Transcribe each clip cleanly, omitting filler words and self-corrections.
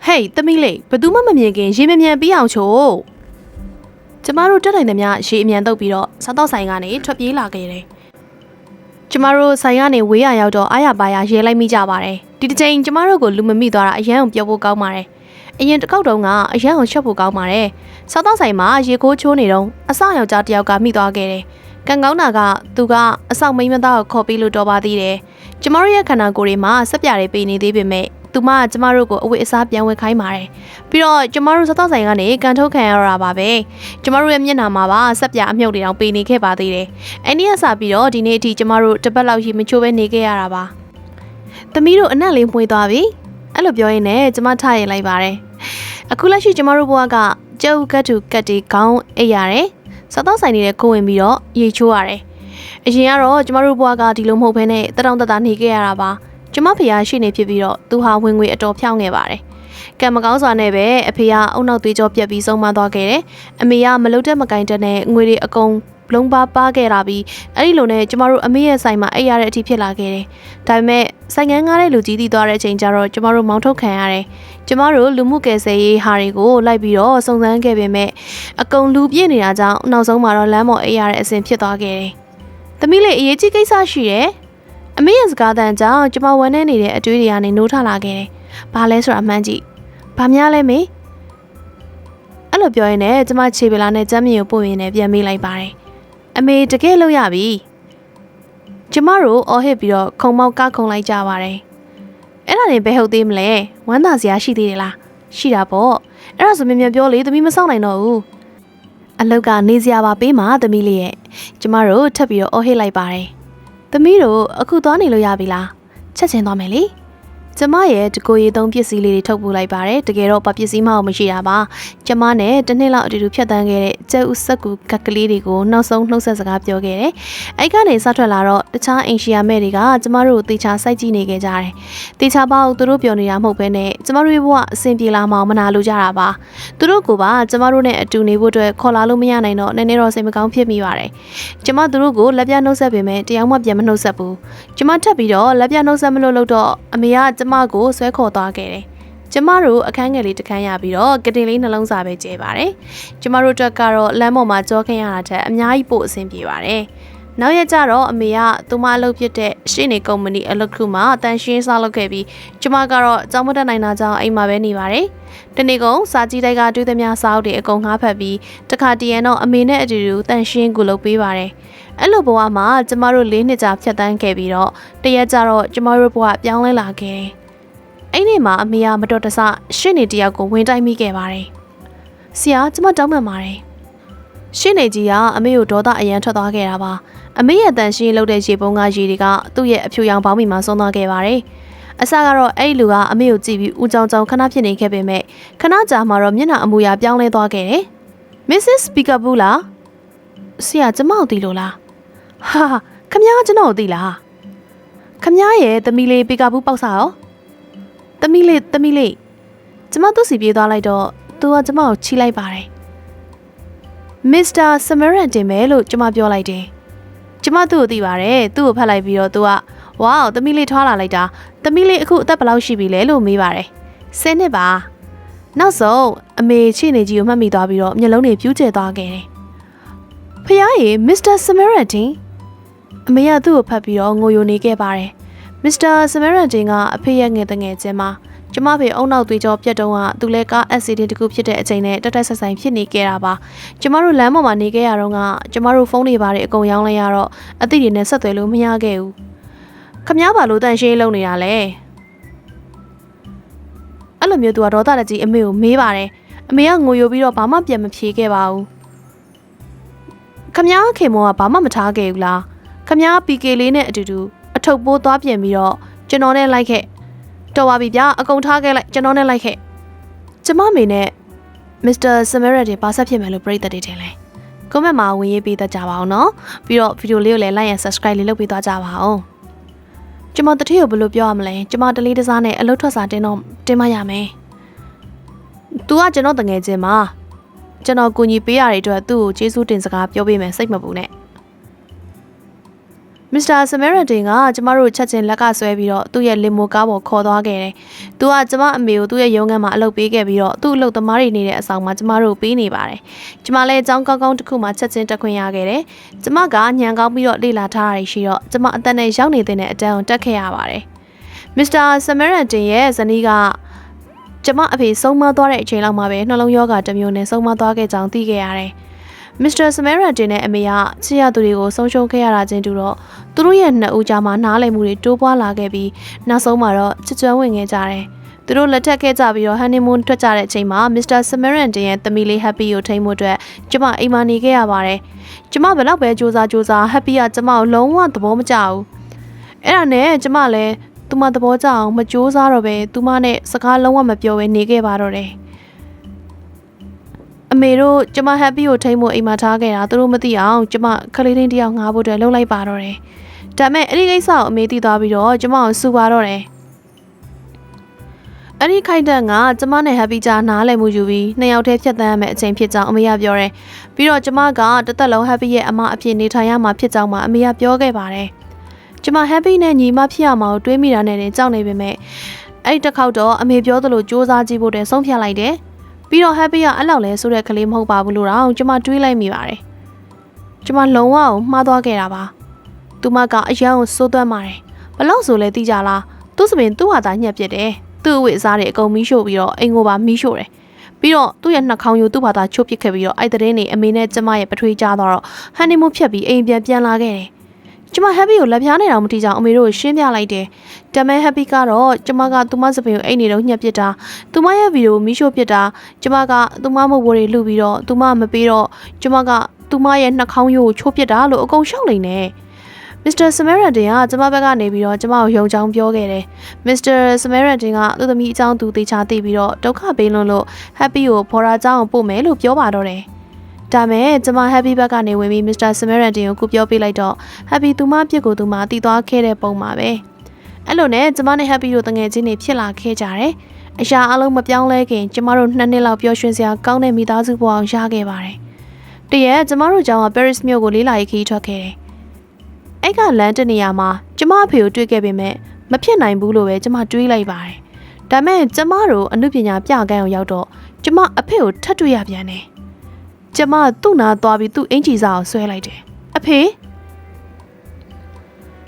Hey သမီးလေးဘယ်သူမှမမြင်ခင်ရေမြမြန်ပြီးအောင်ချို့ကျမတို့တက်နိုင်သမျှရေအမြန်တုပ်ပြီးတော့စားတော့ဆိုင်ကနေထွက်ပြေးလာခဲ့တယ်ကျမတို့ဆိုင်ကနေဝေးရရောက်တော့အားရပါရရဲလိုက်မိကြပါတယ်ဒီတစ်ချိန်ကျမတို့ကိုလူမမိသွားတာအရန်ကိုပြောဖို့ကောင်းပါတယ်အရင်တစ်ခေါက်တုန်းကအရန်ကိုချက်ဖို့ကောင်းပါတယ်စားတော့ဆိုင်မှာရေကိုးချိုးနေတော့အဆောင်ယောက်ျားတစ်ယောက်ကမိသွားခဲ့တယ်ကံကောင်းတာကသူကအဆောင်မိန်းမသားကိုခေါ်ပြီးလို့တော်ပါသေးတယ်ကျမတို့ရဲ့ခန္ဓာကိုယ်တွေမှာစက်ပြတွေပေးနေသေးပေမဲ့သူမကျမတို့ကိုအဝတ်အစားပြန်ဝတ်ခိုင်းပါတယ်ပြီးတော့ကျမတို့စားတော့ဆိုင်ကနေကန်ထုတ်ခံရတာပါပဲကျမတို့ရဲ့မျက်နှာမှာပါစက်ပြအမြုပ်တွေတောင်ပေးနေခဲ့ပါသေးတယ်အဲ့ဒီကစပြီးတော့ဒီနေ့အထိကျမတို့တစ်ပတ်လောက်ရှိမချိုးပဲနေခဲ့ရတာပါသမီးတို့အနက်လေးမှွေသွားပြီအဲ့လိုပြောရင်းနဲ့ကျမထားရင်လိုက်ပါတယ်အခုလက်ရှိကျမတို့ဘဝကကျုပ်ကတ်တူကတ်တီခေါင်းအိပ်ရတယ်စားတော့ဆိုင်နေတဲ့ကိုဝင်ပြီးတော့ရေချိုးရတယ်အရင်ကတော့ကျမတို့ဘဝကဒီလိုမဟုတ်ဘဲနဲ့တတောင်တတာနေခဲ့ရတာပါကျမဖေရှိနေဖြစ်ပြီးတော့သူဟာဝင်ငွေအတော်ဖြောင်းခဲ့ပါတယ်။ကံမကောင်းစွာနဲ့ပဲအဖေကအုံနောက်သွေးကြောပြက်ပြီးဆုံးမသွားခဲ့တယ်။အမေကမလုတ်တဲ့မကင်တဲ့နဲ့ငွေတွေအကုန်လုံးပါခဲ့တာပြီးအဲ့ဒီလိုနဲ့ကျမတို့အမေရဲ့ဆိုင်မှာအိပ်ရတဲ့အထိဖြစ်လာခဲ့တယ်။ဒါပေမဲ့ဆိုင်ငန်းကားတဲ့လူကြီးတည်သွားတဲ့အချိန်ကျတော့ကျမတို့မောင်းထုတ်ခံရတယ်။ကျမတို့လူမှုကယ်ဆယ်ရေးဟာတွေကိုလိုက်ပြီးတော့စုံစမ်းခဲ့ပေမဲ့အကုန်လူပြည့်နေတာကြောင့်နောက်ဆုံးမှာတော့လမ်းပေါ်အိပ်ရတဲ့အဆင့်ဖြစ်သွားခဲ့တယ်။သမီးလေးအရေးကြီးကိစ္စရှိတယ်။အမေရဲ့စကားတန်ကြောင့်ကျမဝမ်းနေနေတဲ့အတွေးတွေကနေနိုးထလာခဲ့တယ်။ဘာလဲဆိုတာအမှန်းကြည့်။ဘာများလဲမေ။အဲ့လိုပြောရင်းနဲ့ကျမခြေပလာနဲ့ကျမ်းမြေကိုပို့ရင်းနဲ့ပြန်မေးလိုက်ပါတယ်။အမေတကယ်လို့ရပြီ။ကျမတို့အော်ဟစ်ပြီးတော့ခုံမောက်ကခုံလိုက်ကြပါတယ်။အဲ့ဒါနေဘယ်ဟုတ်သေးမလဲ။ဝမ်းသာစရာရှိသေးတယ်လား။ရှိတာပေါ့။အဲ့ဒါဆိုမြင်မြန်ပြောလေသမီးမဆောင်နိုင်တော့ဘူး။အလုတ်ကနေစရာပါပေးမှာသမီးလေးရဲ့။ကျမတို့ထပ်ပြီးတော့အော်ဟစ်လိုက်ပါတယ်။သမီးတို့အခုသွားနေလို့ရပြီလားချက်ချင်းသွားမယ်လေကျမရဲ့တကိုရီသုံးပစ္စည်းလေးတွေထုတ်ပို့လိုက်ပါတယ်တကယ်တော့ပစ္စည်းမအောင်မရှိတာပါကျမနဲ့တစ်နှစ်လောက်အတူတူဖြတ်တန်းခဲ့တဲ့ကျဲဥစက်ကူကက်ကလေးတွေကိုနောက်ဆုံးနှုတ်ဆက်စကားပြောခဲ့တယ်အဲ့ကနေစထွက်လာတော့တခြားအိမ်ရှိယာမဲ့တွေကကျမတို့ကိုတေချာစိုက်ကြည့်နေခဲ့ကြတယ်တေချာပေါ့သူတို့ပြောနေတာမဟုတ်ဘဲနဲ့ကျမတို့ရဲ့ဘဝအဆင်ပြေလာမအောင်မနာလို့ကြတာပါသူတို့ကပါကျမတို့နဲ့အတူနေဖို့အတွက်ခေါ်လာလို့မရနိုင်တော့နည်းနည်းတော့စိတ်မကောင်းဖြစ်မိပါတယ်ကျမသူတို့ကိုလက်ပြနှုတ်ဆက်ပေမဲ့တရားမှပြန်မနှုတ်ဆက်ဘူးကျမထပ်ပြီးတော့လက်ပြနှုတ်ဆက်မလို့တော့အမေကကျမကိုဆွဲခေါ်သွားခဲ့တယ်။ကျမတို့အခန်းငယ်လေးတစ်ခန်းရပြီးတော့ကတင်လေးနှလုံးစာပဲကျဲပါတယ်။ကျမတို့တက်ကတော့လမ်းပေါ်မှာကြောခင်းရတာတက်အများကြီးပို့အဆင်ပြေပါတယ်။နောက်ရက်ကျတော့အမေကသူမအလုပ်ဖြစ်တဲ့ရှင်းနေကုမ္ပဏီအလုပ်ခုမှာတန်ရှင်းစားလုပ်ခဲ့ပြီးကျမကတော့ကြောင်းမတက်နိုင်တာကြောင့်အိမ်မှာပဲနေပါတယ်။တနေ့ကုန်စာကြည့်တိုက်ကတွေးသမျှစာအုပ်တွေအကုန်ငှားဖတ်ပြီးတခါတရံတော့အမေနဲ့အတူတူတန်ရှင်းကိုလုပ်ပေးပါတယ်။အဲ့လိုဘဝမှာကျမတို့၄နှစ်ကြာဖြတ်တန်းခဲ့ပြီးတော့တရက်ကျတော့ကျမတို့ဘဝပြောင်းလဲလာခဲ့တယ်။အဲ့ဒီမှာအမေကမတော်တဆရှင်းနေတယောက်ကိုဝင်တိုက်မိခဲ့ပါတယ်။ဆရာကျမတောင်းပန်ပါတယ်။ရှင်းနေကြီးကအမေကိုဒေါသအရန်ထွက်သွားခဲ့တာပါ။အမေရဲ့တန်ရှင်းလုပ်တဲ့ရေပုံးကရေတွေကသူ့ရဲ့အဖြူရောင်ပေါင်းမီမှာဆုံးသွားခဲ့ပါတယ်။အစကတော့အဲ့ဒီလူကအမေကိုကြည့်ပြီးဦးကြောင်ကြောင်ခဏဖြစ်နေခဲ့ပေမဲ့ခဏကြာမှတော့မျက်နှာအမူအရာပြောင်းလဲသွားခဲ့တယ်။ Mrs. Peekaboo လားဆရာကျမကိုသိလို့လားဟာခမ ्या ကျွန်တော်ကိုသိလားခမ ्या ရဲ့သမီးလေး Peekaboo ပေါက်စားရောသမီးလေးကျမသူ့စီပြေးသွားလိုက်တော့သူကကျမကိုချီလိုက်ပါတယ်Mr. Samaritan ပဲလို့ကျမပြောလိုက်တယ်ကျမသူ့ကိုသိပါတယ်သူ့ကိုဖတ်လိုက်ပြီးတော့သူကဝေါသမီးလေးထွားလာလိုက်တာသမီးလေးအခုအသက်ဘယ်လောက်ရှိပြီလဲလို့မေးပါတယ်10နှစ်ပါနောက်ဆုံးအမေချစ်နေကြီးကိုမှတ်မိသွားပြီးတော့မျက်လုံးတွေပြူးကျဲသွားခဲ့တယ်ဖယားရေ Mr. Samaritan အမေကသူ့ကိုဖတ်ပြီးတော့ငိုယိုနေခဲ့ပါတယ်Mr. Samaritan ကအဖေရဲ့ငယ်တငယ်ချင်းမှာကျမဖေအုံနောက်သွေးကြောပြတ်တုံးကသူလည်းကား accident တခုဖြစ်တဲ့အချိန်နဲ့တက်ဆိုင်ဖြစ်နေခဲ့တာပါကျမတို့လမ်းပေါ်မှာနေခဲ့ရတော့ကကျမတို့ဖုန်းတွေပါတယ်အကုန်ရောင်းလိုက်ရတော့အသိတွေနဲ့ဆက်သွယ်လို့မရခဲ့ဘူးခမ ्या ဘာလို့တန်ရှင်းလုံးနေတာလဲအဲ့လိုမျိုးသူကဒေါသတကြီးအမေကိုမေးပါတယ်အမေကငိုယိုပြီးတော့ဘာမှပြန်မဖြေခဲ့ပါဘူးခမ ्या ခင်မောကဘာမှမထားခဲ့ဘူးလားခမ ्या PK လေးနဲ့အတူတူအထုပ်ပိုးသွားပြင်ပြီးတော့ကျွန်တော်နဲ့လိုက်ခဲ့တော်ပါပြီဗျာအကုန်ထားခဲ့လိုက်ကျွန်တော်နဲ့လိုက်ခဲ့ကျမမေနဲ့ Mr. Samaritan ပါဆက်ဖြစ်မယ်လို့ပြိတ္တတွေထင်လဲကွန်မန့်မှာဝင်ရေးပေးတတ်ကြပါအောင်နော်ပြီးတော့ဗီဒီယိုလေးကိုလည်း like and subscribe လေးလုပ်ပေးသွားကြပါအောင်ကျမတတိယကိုဘယ်လိုပြောရမလဲကျမတလေးတစားနဲ့အလုပ်ထွက်စာတင်မရမယ်သူကကျွန်တော်တငယ်ချင်းမှာကျွန်တော်ကူညီပေးရတဲ့အတွက်သူ့ကိုကျေးဇူးတင်စကားပြောပေးမယ်စိတ်မပူနဲ့ Mr. Samaritan ကကျမတို့ချက်ချင်းလက်ကဆွဲပြီးတော့သူ့ရဲ့လင်မိုကားပေါ်ခေါ်သွားခဲ့တယ်။သူကကျမအမေကိုသူ့ရဲ့ရုံးခန်းမှာအလုပ်ပေးခဲ့ပြီးတော့သူ့အလုပ်သမားတွေနေတဲ့အဆောင်မှာကျမတို့ပေးနေပါတယ်။ကျမလည်းအကြောင်းကောင်းကောင်းတစ်ခုမှချက်ချင်းတက်ခွင့်ရခဲ့တယ်။ကျမကညံကောင်းပြီးတော့လေ့လာထားတာရှိတော့ကျမအသက်နဲ့ရောက်နေတဲ့အတန်းကိုတက်ခဲ့ရပါတယ်။ Mr. Samaritan ရဲ့ဇနီးကကျမအဖေဆုံးမသွားတဲ့အချိန်လောက်မှာပဲနှလုံးရောဂါတစ်မျိုးနဲ့ဆုံးမသွားခဲ့ကြောင်းသိခဲ့ရတယ်။ Mr. Samaritan နဲ့အမေကချစ်ရသူတွေကိုဆုံးရှုံးခဲ့ရတာချင်းတူတော့သူတို့ရဲ့နှစ်ဦးကြားမှာနားလည်မှုတွေတိုးပွားလာခဲ့ပြီးနောက်ဆုံးမှာတော့ချစ်ကျွမ်းဝင်ခဲ့ကြတယ်။သူတို့လက်ထပ်ခဲ့ကြပြီးတော့ honeymoon ထွက်ကြတဲ့အချိန်မှာ Mr. Samaritan ရဲ့သမီးလေး Happy ကိုထိန်းဖို့အတွက်ကျမအိမ်မှာနေခဲ့ရပါတယ်။ကျမဘယ်တော့ပဲစူးစမ်း Happy ကကျမကိုလုံးဝသဘောမကျဘူး။အဲ့ဒါနဲ့ကျမလည်းသူမသဘောကျအောင်မစူးစမ်းတော့ပဲသူမနဲ့စကားလုံးဝမပြောဘဲနေခဲ့ပါတော့တယ်။အမေတို့ကျမ Happy ကိုထိန်းဖို့အိမ်မှာထားခဲ့တာသူတို့မသိအောင်ကျမခလေးလေးတယောက်ငားဖို့အတွက်လှုပ်လိုက်ပါတော့တယ်။ဒါမဲ့အဲ့ဒီကိစ္စကိုအမေသိသွားပြီးတော့ကျမကိုစူပါတော့တယ်။အဲ့ဒီခိုက်တန်ကကျမနဲ့ Happy ကြားနားလည်မှုယူပြီးနှစ်ယောက်တည်းဖြတ်သန်းရမယ့်အချိန်ဖြစ်ကြောင်းအမေကပြောတယ်။ပြီးတော့ကျမကတစ်သက်လုံး Happy ရဲ့အမအဖြစ်နေထိုင်ရမှာဖြစ်ကြောင်းမှအမေကပြောခဲ့ပါတယ်။ကျမ Happy နဲ့ညီမဖြစ်ရမှာကိုတွေးမိတာနဲ့ကြောက်နေပေမဲ့အဲ့ဒီတစ်ခေါက်တော့အမေပြောသလိုစူးစမ်းကြည့်ဖို့တည်းဆုံးဖြတ်လိုက်တယ်။ပြီးတော့ Happy ကအဲ့လောက်လဲဆိုတဲ့ကလေးမဟုတ်ပါဘူးလို့တော့ကျမတွေးလိုက်မိပါတယ်။ကျမလုံးဝမှားသွားခဲ့တာပါ။သူမကအရန်ကိုစိုးသွမ်းပါတယ်။ဘလို့ဆိုလဲသိကြလား။သူ့စပင်သူ့ဟာသာညှက်ပစ်တယ်။သူ့အဝတ်အစားတွေအကုန်မီးရှို့ပြီးတော့အိမ်ကိုပါမီးရှို့တယ်။ပြီးတော့သူ့ရဲ့နှာခေါင်းရိုးသူ့ဘာသာချိုးပစ်ခဲ့ပြီးတော့အဲ့တဲ့နေအမေနဲ့ကျမရဲ့ပထွေးကြားသွားတော့ဟန်နီမူးဖြတ်ပြီးအိမ်ပြန်လာခဲ့တယ်။ကျမ Happy ကိုလက်ပြားနေတော့မထီကြအောင်အမေတို့ရှင်းပြလိုက်တယ်။ဒါမဲ့ Happy ကတော့ကျမကသူမစပင်ကိုအိမ်နေတော့ညှက်ပစ်တာသူမရဲ့ဗီဒီယိုမီးရှို့ပစ်တာကျမကသူမမဟုတ်ဘူးတွေလှုပ်ပြီးတော့သူမမပေးတော့ကျမကသူမရဲ့နှာခေါင်းရိုးကိုချိုးပစ်တာလို့အကုန်ရှောက်နေတယ်။ Mr. Samaritan ကကျမဘက်ကနေပြီးတော့ကျမကိုယုံချောင်းပြောခဲ့တယ်။ Mr. Samaritan ကသူ့သမီးအကြောင်းသူသေချာသိပြီးတော့ဒုက္ခပေးလွန်းလို့ Happy ကိုဖော်ရာเจ้าအောင်ပို့မယ်လို့ပြောပါတော့တယ်။ဒါမဲ့ကျမ Happy ဘက်ကနေဝင်ပြီး Mr. Samaritan ကိုပြောပေးလိုက်တော့ Happy သူမပြစ်ကိုသူမတီးသွားခဲ့တဲ့ပုံပါပဲ။အဲ့လိုနဲ့ကျမနဲ့ Happy တို့တငယ်ချင်းတွေဖြစ်လာခဲ့ကြတယ်။အရာအလုံးမပြောင်းလဲခင်ကျမတို့2နှစ်လောက်ပျော်ရွှင်စရာကောင်းတဲ့မိသားစုဘဝအောင်ရခဲ့ပါတယ်။တရက်ကျမတို့ကျောင်းက Paris မြို့ကိုလေးလာရေးခီးထွက်ခဲ့တယ်။အဲ့ကလမ်းတနေရာမှာကျမအဖေကိုတွေ့ခဲ့ပေမဲ့မဖြစ်နိုင်ဘူးလို့ပဲကျမတွေးလိုက်ပါတယ်။ဒါမဲ့ကျမတို့အမှုပညာပြကန်းအောင်ရောက်တော့ကျမအဖေကိုထပ်တွေ့ရပြန်တယ်။ကျမသူ့နာသွားပြီးသူ့အင်ဂျီစာကိုဆွဲလိုက်တယ်။အဖ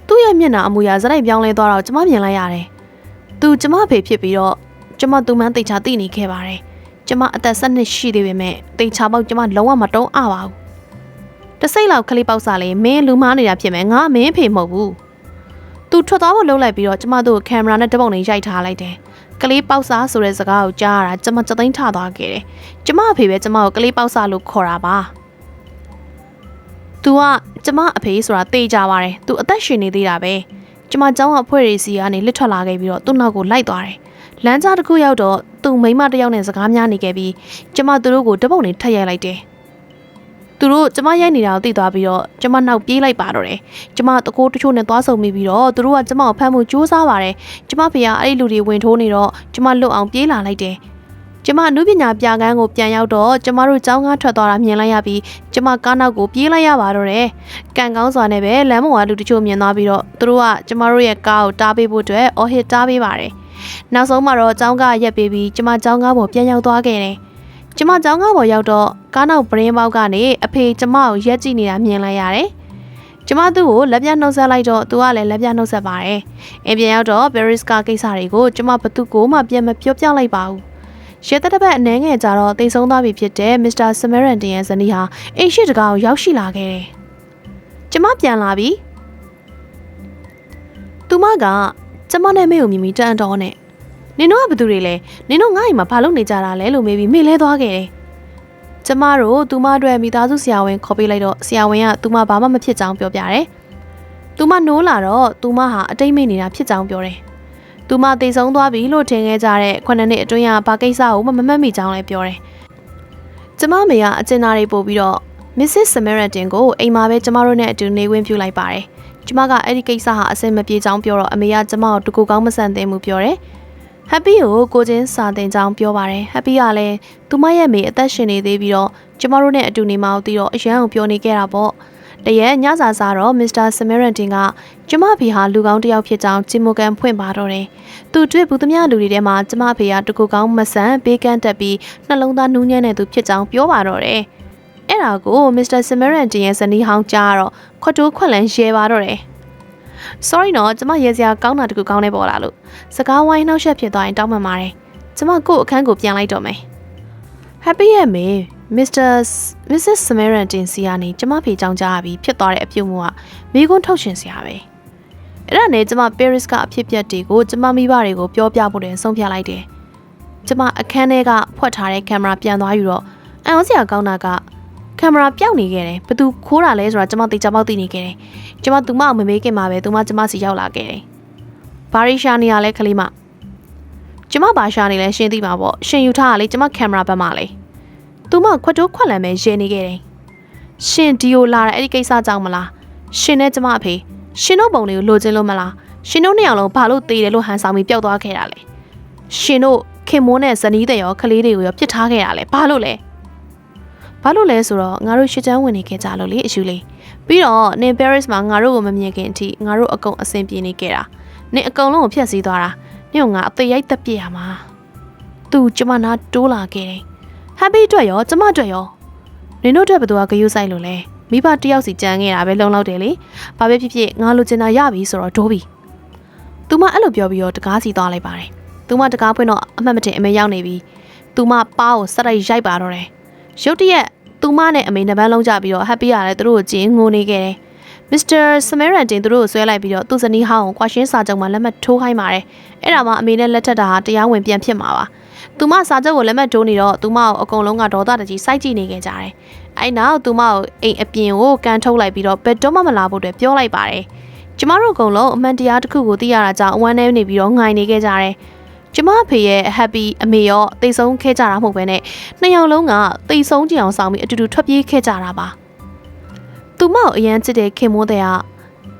ေသူ့ရဲ့မျက်နှာအမူအရာစရိုက်ပြောင်းလဲသွားတော့ကျမမြင်လိုက်ရတယ်။သူကျမအဖေဖြစ်ပြီးတော့ကျမသူ့မှန်းသိချာသိနေခဲ့ပါတယ်။ကျမအသက်12ရှိသေးပေမဲ့သိချာပေါက်ကျမလုံးဝမတုံးအပါဘူး။တစိမ့်လောက်ကလေးပေါက်စားလေးမင်းလူမားနေတာဖြစ်မယ်ငါမင်းဖေမဟုတ်ဘူးသူထွက်သွားဖို့လှုပ်လိုက်ပြီးတော့ကျမတို့ကင်မရာနဲ့တပုံနဲ့ရိုက်ထားလိုက်တယ်ကလေးပေါက်စားဆိုတဲ့စကားကိုကြားရတာကျမစသိန်းထသွားခဲ့တယ်ကျမအဖေပဲကျမကိုကလေးပေါက်စားလို့ခေါ်တာပါသူကကျမအဖေဆိုတာသိကြပါတယ်သူအသက်ရှင်နေသေးတာပဲကျမကျောင်းကဖွဲ့ရီစီကနေလစ်ထွက်လာခဲ့ပြီးတော့သူ့နောက်ကိုလိုက်သွားတယ်လမ်းကြားတစ်ခုရောက်တော့သူမိန်းမတစ်ယောက်နဲ့စကားများနေခဲ့ပြီးကျမသူတို့ကိုတပုံနဲ့ထပ်ရိုက်လိုက်တယ်သူတို့ကျမရိုက်နေတာကိုသိသွားပြီးတော့ကျမနောက်ပြေးလိုက်ပါတော့တယ်ကျမတကိုးတချို့နဲ့သွားဆုံမိပြီးတော့သူတို့ကကျမကိုဖမ်းမှုကြိုးစားပါတယ်ကျမဖေကအဲ့ဒီလူတွေဝင်ထိုးနေတော့ကျမလွတ်အောင်ပြေးလာလိုက်တယ်ကျမနုပညာပြကန်းကိုပြန်ရောက်တော့ကျမတို့ကျောင်းကားထွက်သွားတာမြင်လိုက်ရပြီးကျမကားနောက်ကိုပြေးလိုက်ရပါတော့တယ်ကံကောင်းစွာနဲ့ပဲလမ်းပေါ်ကလူတချို့မြင်သွားပြီးတော့သူတို့ကကျမတို့ရဲ့ကားကိုတားပေးဖို့အတွက်အော်ဟစ်တားပေးပါတယ်နောက်ဆုံးမှာတော့ကျောင်းကားရက်ပေးပြီးကျမကျောင်းကားပေါ်ပြန်ရောက်သွားခဲ့တယ်ကျမကျောင်းကားပေါ်ရောက်တော့ကားနောက်ပရင်းပေါက်ကနေအဖေကျမကိုရက်ကြည့်နေတာမြင်လိုက်ရတယ်။ကျမသူ့ကိုလက်ပြနှုတ်ဆက်လိုက်တော့သူကလည်းလက်ပြနှုတ်ဆက်ပါတယ်။အိမ်ပြန်ရောက်တော့ Paris ကကိစ္စတွေကိုကျမဘသူ့ကိုမှပြန်မပြောပြလိုက်ပါဘူး။ရဲတပ်ပတ်အနှဲငယ်ကြတော့တိတ်ဆုံးသွားပြီဖြစ်တဲ့ Mr. Samaritan ရဲ့ဇနီးဟာအိမ်ရှိတကားကိုရောက်ရှိလာခဲ့တယ်။ကျမပြန်လာပြီ။သူမကကျမနဲ့မေကိုမြင်ပြီးတန်တော်နဲ့နင်တို့ကဘသူတွေလဲနင်တို့ငါ့အိမ်မှာဘာလုပ်နေကြတာလဲလို့မေးပြီးမေ့လဲသွားခဲ့တယ်ကျမတို့သူမအတွက်မိသားစုဆရာဝန်ခေါ်ပေးလိုက်တော့ဆရာဝန်ကသူမဘာမှမဖြစ်ကြောင်းပြောပြတယ်သူမနိုးလာတော့သူမဟာအတိတ်မိနေတာဖြစ်ကြောင်းပြောတယ်သူမသေဆုံးသွားပြီလို့ထင်ခဲ့ကြတဲ့9နှစ်အတွင်းကဘာကိစ္စကိုမမှတ်မိကြောင်းလည်းပြောတယ်ကျမမေကအကျဉ်းသားတွေပို့ပြီးတော့ Mrs. Samaritan ကိုအိမ်မှာပဲကျမတို့နဲ့အတူနေဝင်ပြလိုက်ပါတယ်ကျမကအဲ့ဒီကိစ္စဟာအဆင်မပြေကြောင်းပြောတော့အမေကကျမကိုတကူကောင်းမဆန်သင့်မှုပြောတယ်Happy ကိုချင်းစာတင်ကြောင်းပြောပါတယ် Happy ကလည်းသူမရဲ့မေအသက်ရှင်နေသေးပြီးတော့ကျမတို့နဲ့အတူနေမှသိတော့အရန်ကိုပြောနေခဲ့တာပေါ့ တရက်ညစာစားတော့ Mr. Samarantin ကကျမဖေဟာလူကောင်းတစ်ယောက်ဖြစ်ကြောင်းဂျင်မိုကန်ဖွင့်ပါတော့တယ်။သူတွေ့ဘူးသမျှလူတွေထဲမှာကျမဖေကတကူကောင်းမဆန်ပေးကန်းတက်ပြီးနှလုံးသားနူးညံ့တဲ့သူဖြစ်ကြောင်းပြောပါတော့တယ်။အဲ့ဒါကို Mr. Samarantin ရဲ့ဇနီးဟောင်းကြားတော့ခွတ်တိုးခွက်လန်းရဲပါတော့တယ်။ Sorry နော်ကျမရဲစရာကောင်းတာတကူကောင်းနေပေါ်လာလို့စကားဝိုင်းနှောက်ယှက်ဖြစ်သွားရင်တောင်းပန်ပါတယ်။ကျမကို့အခန်းကိုပြန်လိုက်တော့မယ်။ Happy ရဲ့မေ Mrs. Samarantin စီကနေကျမဖေကြောင်းကြားပြီးဖြစ်သွားတဲ့အပြုတ်မှုကမိကွန်းထုတ်ရှင်စရာပဲ။အဲ့ဒါနဲ့ကျမ Paris ကအဖြစ်ပြက်တွေကိုကျမမိဘတွေကိုပြောပြဖို့တင်ဆုံးဖြတ်လိုက်တယ်။ကျမအခန်းထဲကဖွက်ထားတဲ့ကင်မရာပြန်သွားယူတော့အံ့ဩစရာကောင်းတာကကင်မရာပျောက်နေခဲ့တယ်။ဘသူခိုးတာလဲဆိုတာကျမသိချပေါက်သိနေခဲ့တယ်။ကျမသူမအောင်မမေးခင်မှာပဲသူမကျမစီရောက်လာခဲ့တယ်။ဘာရီရှာနေရလဲခလေးမ။ကျမဘာရှာနေလဲရှင်းသိပါပေါ့။ရှင်ယူထားတာလေကျမကင်မရာဘက်မှာလေ။သူမခွတ်တိုးခွက်လန်ပဲရဲနေခဲ့တယ်။ရှင်ဒီယိုလာတဲ့အဲ့ဒီကိစ္စကြောင့်မလား။ရှင်နဲ့ကျမအဖေရှင်တို့ပုံတွေကိုလိုချင်လို့မလား။ရှင်တို့နှစ်ယောက်လုံးဘာလို့တေးတယ်လို့ဟန်ဆောင်ပြီးပျောက်သွားခဲ့တာလဲ။ရှင်တို့ခင်မိုးနဲ့ဇနီးတဲ့ရောကလေးတွေကိုရောပြစ်ထားခဲ့တာလဲ။ဘာလို့လဲ။ဘာလို့လဲဆိုတော့ငါတို့ရှစ်ချမ်းဝင်နေခဲ့ကြလို့လေအယူလေးပြီးတော့နင် Paris မှာငါတို့ကိုမမြင်ခင်အထိငါတို့အကုန်အဆင်ပြေနေခဲ့တာနင်အကုန်လုံးကိုဖျက်ဆီးသွားတာနင်ကငါအသေးရိုက်တက်ပြစ်ရမှာသူကျမနာတိုးလာခဲ့တယ် Happy အတွက်ရောကျမအတွက်ရောနင်တို့အတွက်ဘယ်သူကဂရုစိုက်လို့လဲမိဘတယောက်စီကြမ်းခဲ့တာပဲလုံလောက်တယ်လေဘာပဲဖြစ်ဖြစ်ငါလိုချင်တာရပြီဆိုတော့ဒိုးပြီသူမအဲ့လိုပြောပြီးတော့တကားစီသွားလိုက်ပါတယ်သူမတကားဖွင့်တော့အမှတ်မတင်အမေရောက်နေပြီသူမပါကိုစက်တိုက်ရိုက်ပါတော့တယ်ရုတ်တရက်သူမနဲ့အမေနှစ်ပန်းလုံးကြပြီးတော့ Happy ရတယ်သူတို့ကိုကျင်းငိုနေခဲ့တယ်။ Mr. Samarantin သူတို့ကိုဆွဲလိုက်ပြီးတော့သူ့ဇနီးဟောင်းကိုကွာရှင်းစာချုပ်မှာလက်မှတ်ထိုးခိုင်းပါတယ်။အဲ့ဒါမှအမေနဲ့လက်ထက်တာဟာတရားဝင်ပြန်ဖြစ်မှာပါ။သူမစာချုပ်ကိုလက်မှတ်ထိုးနေတော့သူမကိုအကုန်လုံးကဒေါသတကြီးစိုက်ကြည့်နေခဲ့ကြတယ်။အဲ့နောက်သူမကိုအိမ်အပြင်ကိုကန်ထုတ်လိုက်ပြီးတော့ဘယ်တော့မှမလာဖို့အတွက်ပြောလိုက်ပါတယ်။ကျမတို့အကုန်လုံးအမှန်တရားတစ်ခုကိုသိရတာကြောင့်အဝမ်းနဲ့နေပြီးတော့ငိုင်နေခဲ့ကြတယ်။ကျမအဖေရဲ့ Happy အမေရောတိတ်ဆုံးခဲ့ကြတာမဟုတ်ပဲနဲ့နှစ်ယောက်လုံးကတိတ်ဆုံးကြအောင်ဆောင်ပြီးအတူတူထွက်ပြေးခဲ့ကြတာပါသူမကိုအရန်ချစ်တဲ့ခင်မိုးတဲ့က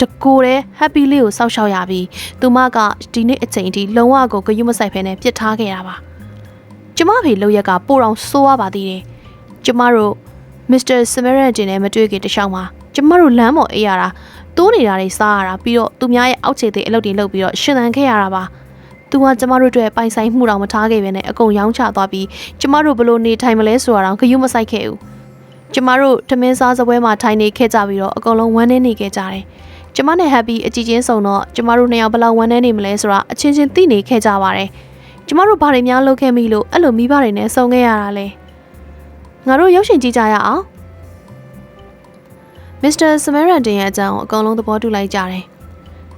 တကိုယ်တည်း Happy လေးကိုစောက်ရှောက်ရပြီးသူမကဒီနေ့အချိန်ထိလုံးဝကိုဂရုမစိုက်ဖဲနဲ့ပြစ်ထားခဲ့တာပါကျမအဖေလောက်ရက်ကပိုတော်ဆိုးရပါသေးတယ်ကျမတို့ Mr. Samarantin နဲ့မတွေ့ခင်တခြားမှာကျမတို့လမ်းပေါ်အေးရတာတိုးနေတာတွေစားရတာပြီးတော့သူများရဲ့အောက်ခြေတွေအလုပ်တွေလုပ်ပြီးတော့ရှင်သန်ခဲ့ရတာပါသူကကျမတို့အတွက်ပိုင်ဆိုင်မှုတောင်မထားခဲ့ပဲနဲ့အကုန်ရောင်းချသွားပြီးကျမတို့ဘလို့နေထိုင်မလဲဆိုတာတော့ဂရုမစိုက်ခဲ့ဘူးကျမတို့ထမင်းစားစပွဲမှာထိုင်နေခဲ့ကြပြီးတော့အကုန်လုံးဝမ်းနည်းနေခဲ့ကြတယ်ကျမနဲ့ Happy အကြည့်ချင်းစုံတော့ကျမတို့နှစ်ယောက်ဘယ်လောက်ဝမ်းနည်းနေမလဲဆိုတာအချင်းချင်းသိနေခဲ့ကြပါတယ်ကျမတို့ဘာတွေများလုပ်ခဲ့မိလို့အဲ့လိုမိဘတွေနဲ့ဆုံခဲ့ရတာလဲငါတို့ရုပ်ရှင်ကြည့်ကြရအောင် Mr. Samarantin ရဲ့အကြောင်းအကုန်လုံးသဘောတူလိုက်ကြတယ်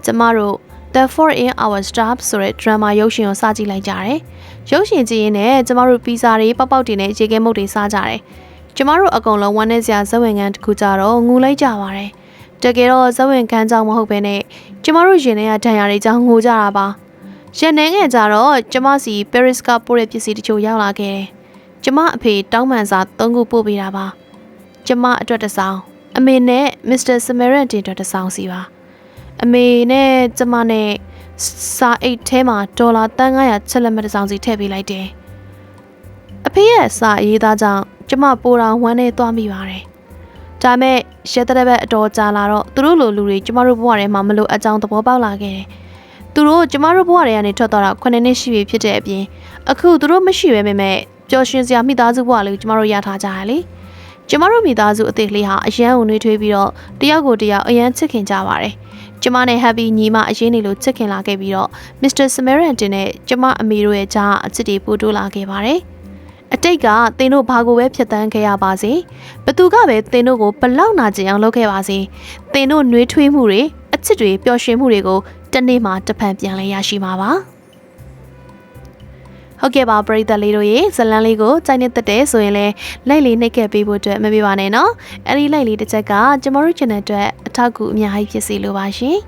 ကျမတို့The 4 in our staff ဆိုတဲ့ drama ရုပ်ရှင်ကိုစကြည့်လိုက်ကြတယ်။ရုပ်ရှင်ကြည့်ရင်းနဲ့ကျမတို့ပီဇာတွေပေါက်ပေါက်တွေနဲ့ရေခဲမုတ်တွေစားကြတယ်။ကျမတို့အကုန်လုံးဝမ်းနည်းစရာဇဝင်ခံတစ်ခုကြတော့ငိုလိုက်ကြပါတယ်။တကယ်တော့ဇဝင်ခံကြောင့်မဟုတ်ဘဲနဲ့ကျမတို့ရင်ထဲကဒဏ်ရာတွေကြောင့်ငိုကြတာပါ။ရင်ထဲငယ်ကြတော့ကျမစီ Paris ကပို့တဲ့ပစ္စည်းတချို့ရောက်လာခဲ့တယ်။ကျမအဖေတောင်းပန်စာ3ခုပို့ပေးတာပါ။ကျမအတွက်တစ်ဆောင်အမေနဲ့ Mr. Samarantin အတွက်တစ်ဆောင်စီပါ။အမေနဲ့ကျမနဲ့စာအိတ်ထဲမှာဒေါ်လာ300ချက်လက်မှတ်တစ်စောင်စီထည့်ပေးလိုက်တယ်။အဖေရဲ့စာရေးသားကြောင့်ကျမပိုတော်ဝမ်းနဲ့သွားမိပါတယ်။ဒါမဲ့ရဲတဲ့ဘက်အတော်ကြာလာတော့သူတို့လိုလူတွေကျမတို့ဘဝထဲမှာမလို့အကြောင်းသဘောပေါက်လာခဲ့တယ်။သူတို့ကျမတို့ဘဝထဲကနေထွက်သွားတာ9နှစ်ရှိပြီဖြစ်တဲ့အပြင်အခုသူတို့မရှိပဲမဲ့ပျော်ရွှင်စရာမိသားစုဘဝလေးကိုကျမတို့ရထားကြရလေ။ကျမတို့မိသားစုအသေးလေးဟာအရန်ကိုနှွေးထွေးပြီးတော့တယောက်ကိုတယောက်အရန်ချစ်ခင်ကြပါတယ်။ကျမနဲ့ Happy ညီမအရင်နေလို့ချစ်ခင်လာခဲ့ပြီးတော့ Mr. Samarantin နဲ့ကျမအမေတို့ရဲ့ကြားအချစ်တွေပိုတိုးလာခဲ့ပါတယ်။အတိတ်ကသင်တို့ဘာကိုပဲဖြတ်တန်းခဲ့ရပါစေ။ဘသူကပဲသင်တို့ကိုဘလောက်နာကျင်အောင်လုပ်ခဲ့ပါစေ။သင်တို့နှွေးထွေးမှုတွေအချစ်တွေပျော်ရွှင်မှုတွေကိုတနေ့မှတစ်ဖန်ပြန်လဲရရှိမှာပါ။ဟုတ်ကဲ့ပါပရိသတ်လေးတို့ရေဇလန်းလေးကိုကြိုက်နေတဲ့ဆိုရင်လည်းလိုက်လေးနှိပ်ခဲ့ပေးဖို့အတွက်မပေးပါနဲ့နော်အဲ့ဒီလိုက်လေးတစ်ချက်ကကျမတို့ channel အတွက်အထောက်အကူအများကြီးဖြစ်စေလိုပါရှင်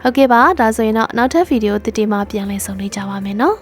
ဟုတ်ကဲ့ပါဒါဆိုရင်တော့နောက်ထပ်ဗီဒီယိုတစ်တီမှာပြန်လည်ဆုံနေကြပါမယ်နော်